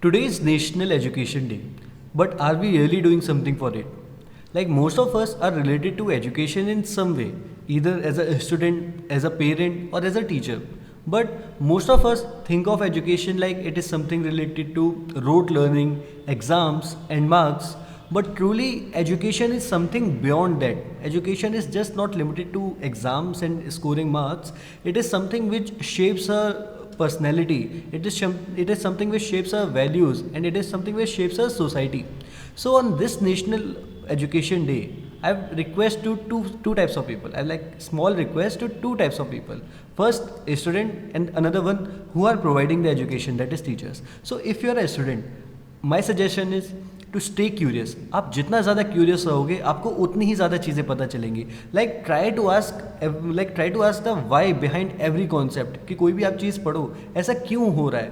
Today is National Education Day, but are we really doing something for it? Like most of us are related to education in some way, either as a student, as a parent, or as a teacher. But most of us think of education like it is something related to rote learning, exams, and marks. But truly, education is something beyond that. Education is just not limited to exams and scoring marks. It is something which shapes our personality. It is something which shapes our values, and it is something which shapes our society. So on this National Education Day, I've request to two types of people. I like small request to two types of people. First, a student, and another one who are providing the education, that is teachers. So if you are a student, my suggestion is to stay curious. आप जितना ज़्यादा curious रहोगे आपको उतनी ही ज़्यादा चीज़ें पता चलेंगी. Try to ask the why behind every concept. कि कोई भी आप चीज़ पढ़ो ऐसा क्यों हो रहा है,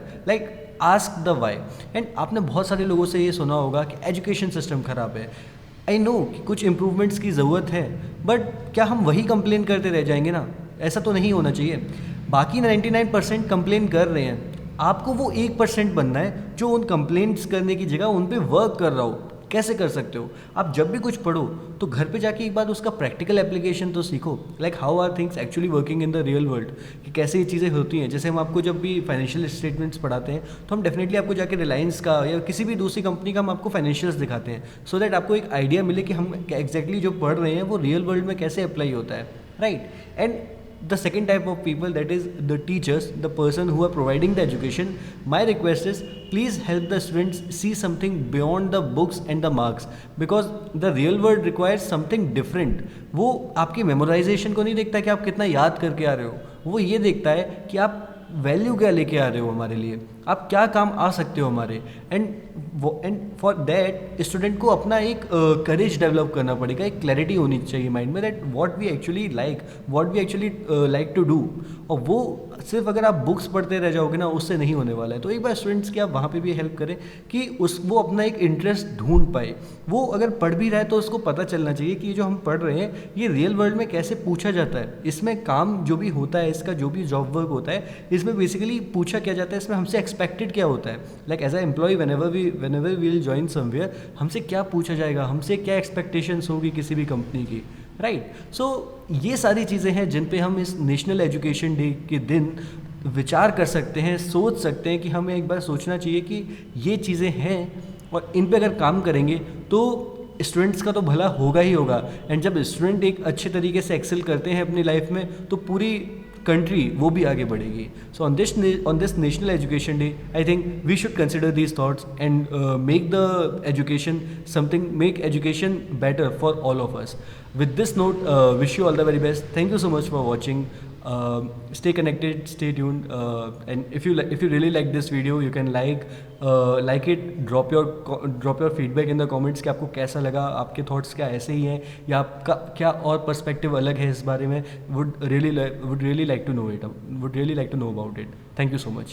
आस्क द वाई. एंड आपने बहुत सारे लोगों से ये सुना होगा कि एजुकेशन सिस्टम ख़राब है. आई नो कि कुछ इम्प्रूवमेंट्स की ज़रूरत है, बट क्या हम वही कंप्लेन करते रह जाएंगे ना? ऐसा तो नहीं होना चाहिए. बाकी 99% कंप्लेन कर रहे हैं, आपको वो 1% बनना है जो उन कंप्लेंट्स करने की जगह उन पे वर्क कर रहा हो. कैसे कर सकते हो? आप जब भी कुछ पढ़ो तो घर पे जाके एक बार उसका प्रैक्टिकल एप्लीकेशन तो सीखो. How are things actually working in the real world, कि कैसे ये चीज़ें होती हैं. जैसे हम आपको जब भी फाइनेंशियल स्टेटमेंट्स पढ़ाते हैं तो हम डेफिनेटली आपको जाके रिलायंस का या किसी भी दूसरी कंपनी का हम आपको फाइनेंशियल्स दिखाते हैं, सो दैट आपको एक आइडिया मिले कि हम एग्जैक्टली जो पढ़ रहे हैं वो रियल वर्ल्ड में कैसे अप्लाई होता है, right. And the second type of people, that is the teachers, the person who are providing the education, my request is please help the students see something beyond the books and the marks, because the real world requires something different. वो आपकी memorisation को नहीं देखता कि आप कितना याद करके आ रहे हो, वो ये देखता है कि आप वैल्यू क्या लेके आ रहे हो हमारे लिए, आप क्या काम आ सकते हो हमारे. एंड फॉर दैट स्टूडेंट को अपना एक करेज डेवलप करना पड़ेगा, एक क्लैरिटी होनी चाहिए माइंड में that what we actually like to do. और वो सिर्फ अगर आप बुक्स पढ़ते रह जाओगे ना, उससे नहीं होने वाला है. तो एक बार स्टूडेंट्स की आप वहाँ पे भी हेल्प करें कि वो अपना एक इंटरेस्ट ढूंढ पाए. वो अगर पढ़ भी रहा है तो उसको पता चलना चाहिए कि ये जो हम पढ़ रहे हैं ये रियल वर्ल्ड में कैसे पूछा जाता है, इसमें काम जो भी होता है, इसका जो भी जॉब वर्क होता है, इसमें बेसिकली पूछा क्या जाता है, इसमें हमसे एक्सपेक्टेड क्या होता है. As a employ whenever we will join somewhere, हमसे क्या पूछा जाएगा, हमसे क्या एक्सपेक्टेशंस होगी किसी भी कंपनी की, राइट. सो ये सारी चीज़ें हैं जिन पे हम इस नेशनल एजुकेशन डे के दिन विचार कर सकते हैं, सोच सकते हैं कि हमें एक बार सोचना चाहिए कि ये चीज़ें हैं और इन पे अगर काम करेंगे तो स्टूडेंट्स का तो भला होगा ही होगा. एंड जब स्टूडेंट एक अच्छे तरीके से एक्सेल करते हैं अपनी लाइफ में तो पूरी कंट्री वो भी आगे बढ़ेगी. So on this national education day I think we should consider these thoughts and make education better for all of us. With this note, wish you all the very best. Thank you so much for watching. Stay connected, stay tuned, and if you really like this video, you can like it, drop your feedback in the comments कि आपको कैसा लगा, आपके thoughts क्या ऐसे ही हैं या आपका क्या और perspective अलग है इस बारे में. Would really like to know about it. Thank you so much.